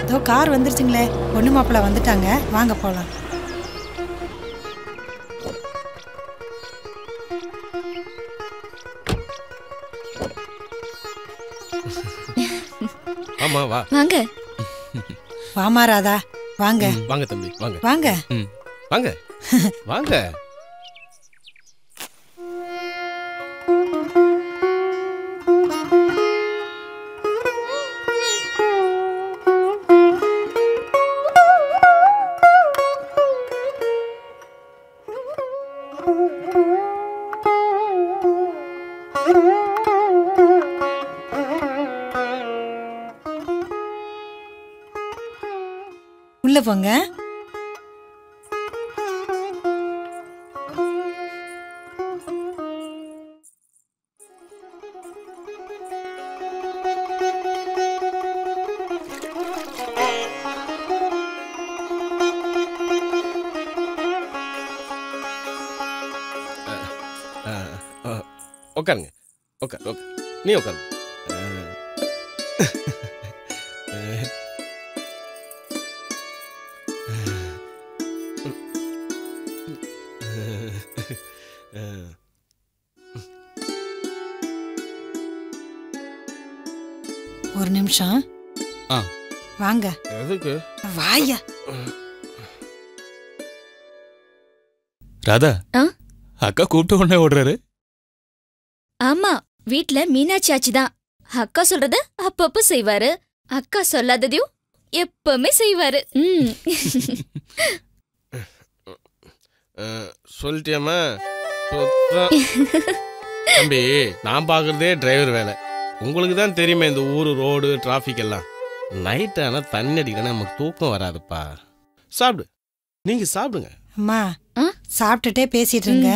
இதோ கார் வந்துருச்சுங்களே, பொண்ணு மாப்பிள்ள வந்துட்டாங்க, வாங்க போலாம். ஆமா வா. வாங்க. வாமா ராதா, வாங்க. வாங்க தம்பி, வாங்க. வாங்க. வாங்க. வாங்க. உள்ள போங்க. உட்காருங்க. உட்கார். நீ உட்காரு. ஒரு நிமிஷம். வாங்க. எதுக்கு? வாயா. ராதா, அக்கா கூப்பிட்ட உடனே ஓடுறாரு. ஆமா, வீட்ல மீனாட்சி ஆச்சி தான். அக்கா சொல்றத அப்பப்ப செய்வாரு. அக்கா சொல்லாததையும் எப்பவுமே செய்வாரு. சொல்லிட்டியாமா? தம்பி, நான் பாக்குறதே டிரைவர் வேலை. உங்களுக்கு தான் தெரியுமே இந்த ஊரு ரோடு டிராபிக் எல்லாம். நைட் ஆனா தண்ணி அடிக்கணும், நமக்கு தூக்கம் வராதுப்பா. சாப்பிடு, நீங்க சாப்பிடுங்க. அம்மா, சாப்பிட்டுட்டே பேசிட்டு இருங்க.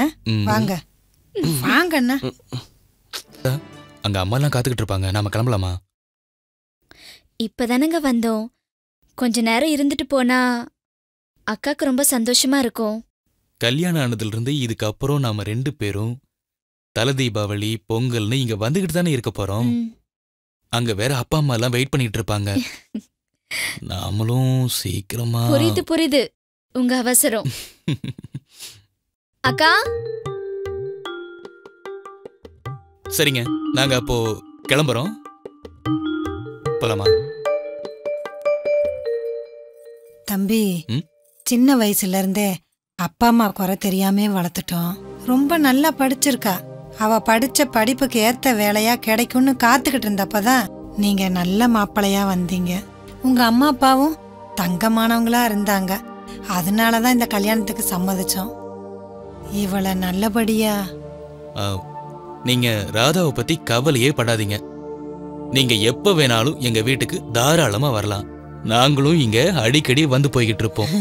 வாங்க வாங்க அண்ணா. அங்க அம்மா எல்லாம் காத்துக்கிட்டு இருப்பாங்க, நாம கிளம்பலாமா? இப்பதானங்க வந்தோம், கொஞ்ச நேரம் இருந்துட்டு போனா அக்காக்கு ரொம்ப சந்தோஷமா இருக்கும். கல்யாணம் ஆனதுல இருந்து இதுக்கப்புறம் நாம 2 பேரும் தலை தீபாவளி பொங்கல்னு இங்க வந்துகிட்டு தானே இருக்க போறோம். அங்க வேற அப்பா அம்மா எல்லாம் வெயிட் பண்ணிட்டு இருப்பாங்க. நாமளும் சீக்கிரமா. புரியுது உங்க அவசரம். அக்கா, சரிங்க, நாங்க அப்போ கிளம்புறோம். போலாமா? தம்பி, சின்ன வயசுல இருந்தே அப்பா அம்மா குறை தெரியாமே வளர்த்துட்டோம். ரொம்ப நல்லா படிச்சிருக்கா. அவ படிச்ச படிப்புக்கு ஏத்த வேலையா கிடைக்கும்னு காத்துக்கிட்டு இருந்தப்பதான் நீங்க நல்ல மாப்பிள்ளையா வந்தீங்க. உங்க அம்மா அப்பாவும் தங்கமானவங்களா இருந்தாங்க. அதனாலதான் இந்த கல்யாணத்துக்கு சம்மதிச்சோம். இவளை நல்லபடியா. நீங்க ராதாவை பத்தி கவலையே படாதீங்க. நீங்க எப்ப வேணாலும் எங்க வீட்டுக்கு தாராளமா வரலாம். நாங்களும் இங்க அடிக்கடி வந்து போய்கிட்டு இருப்போம்.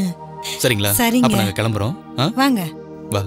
சரிங்களா? அப்ப நாங்க கிளம்புறோம். வாங்க. வா.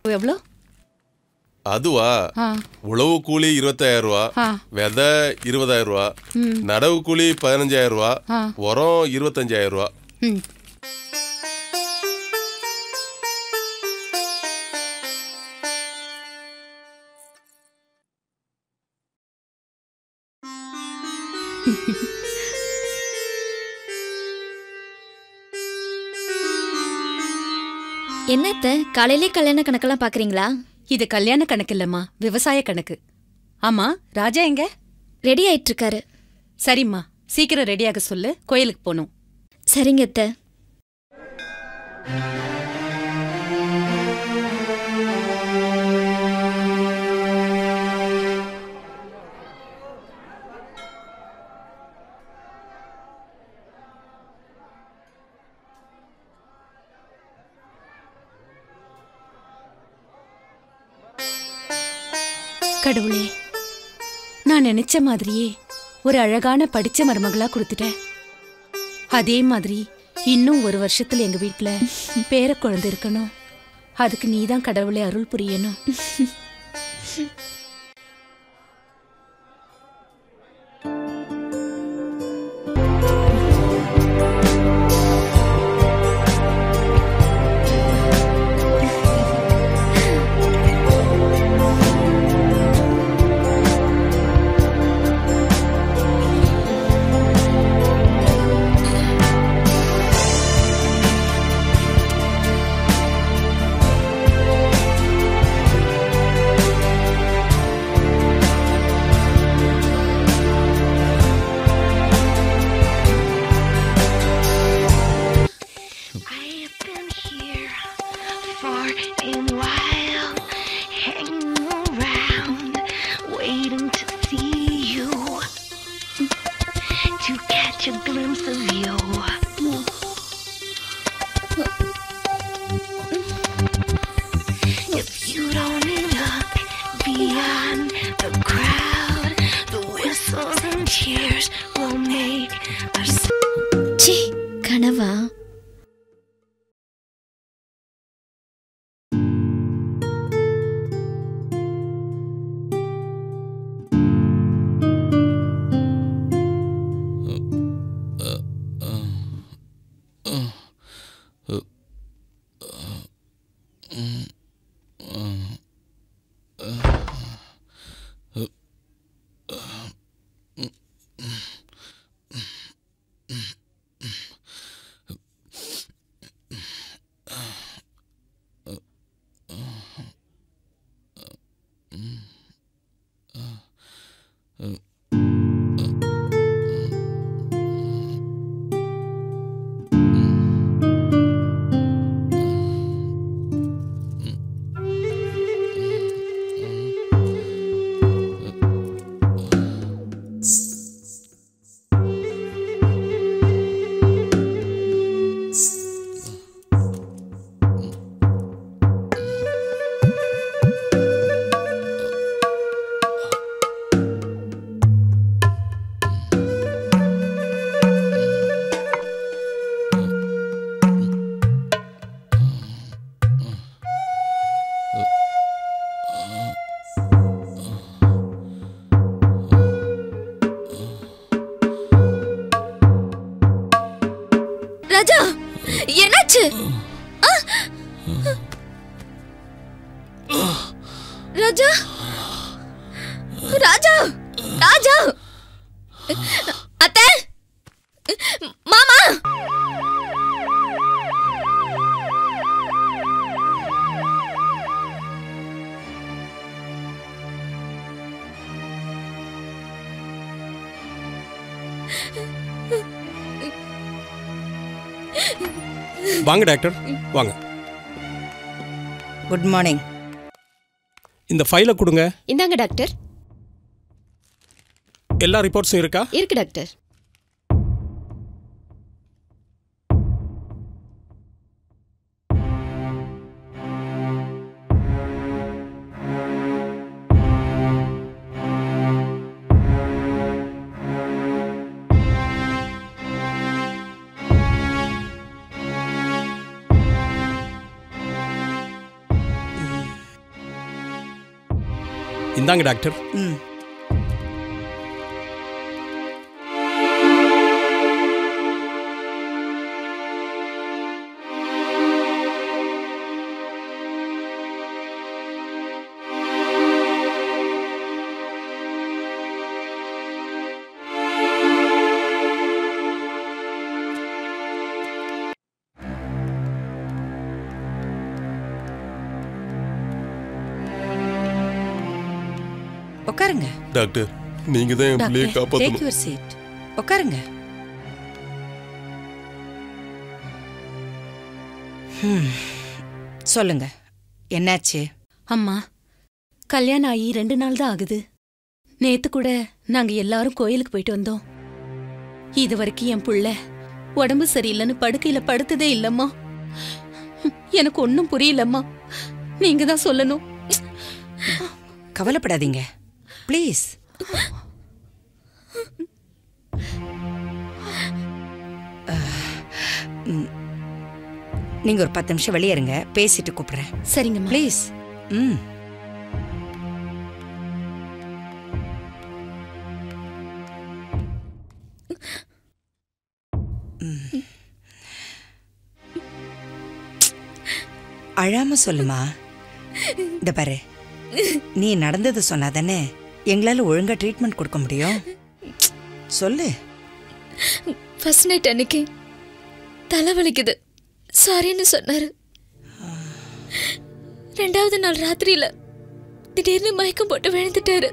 எவ்வளோ? அதுவா, உழவு கூலி 25,000 ரூபா, விதை 20,000 ரூபா, நடவு கூலி 15,000 ரூபா, உரம் 25,000 ரூபா. என்னத்த காலையிலே கல்யாண கணக்கெல்லாம் பாக்குறீங்களா? இது கல்யாண கணக்கு இல்லம்மா, விவசாய கணக்கு. ஆமா, ராஜா எங்க? ரெடி ஆயிட்டு இருக்காரு. சரிம்மா, சீக்கிரம் ரெடியாக சொல்லு, கோயிலுக்கு போகணும். சரிங்க அத்தை. கடவுளே, நான் நினைச்ச மாதிரியே ஒரு அழகான படிச்ச மருமகளா கொடுத்துட்டேன். அதே மாதிரி இன்னும் ஒரு வருஷத்துல எங்க வீட்டுல பேர குழந்தை இருக்கணும். அதுக்கு நீதான் கடவுளே அருள் புரியணும். ச்சீ, கனவா? ராஜா, என்னாச்சு? ராஜா, ராஜா, ராஜா, அத்தை, மாமா. வாங்க டாக்டர், வாங்க. Good morning. இந்த ஃபைலை கொடுங்க. இந்தாங்க டாக்டர். எல்லா ரிப்போர்ட்ஸும் இருக்கா? இருக்கு டாக்டர். இந்தாங்க டாக்டர். உட்காருங்க. டாக்டர், நீங்க தான் என் பிள்ளையை டாக்டர், டேக் காப்பாற்றணும். Your seat. உட்காருங்க. சொல்லுங்க, என்னாச்சு? அம்மா, கல்யாணம் ஆகி 2 நாள் தான் ஆகுது. நேத்து கூட நாங்க எல்லாரும் கோயிலுக்கு போயிட்டு வந்தோம். இது வரைக்கும் என் புள்ள உடம்பு சரியில்லைன்னு படுக்கையில படுத்ததே இல்லம்மா. எனக்கு ஒன்னும் புரியலம்மா. நீங்க தான் சொல்லணும். கவலைப்படாதீங்க ப்ளீஸ். நீங்க ஒரு 10 நிமிஷம் வெளியே இருங்க, பேசிட்டு கூப்பிடுறேன். சரிங்கம்மா. ப்ளீஸ். அழாம சொல்லுமா. இந்த பாரு, நீ நடந்தது சொன்னாதானே எங்களால ஒழுங்கா ட்ரீட்மெண்ட் கொடுக்க முடியும். சொல்லு. ஃபர்ஸ்ட் நைட் அன்னைக்கு தலைவலிக்குது சாரின்னு சொன்னாரு. 2வது நாள் ராத்திரியில திடீர்னு மயக்கம் போட்டு விழுந்துட்டாரு.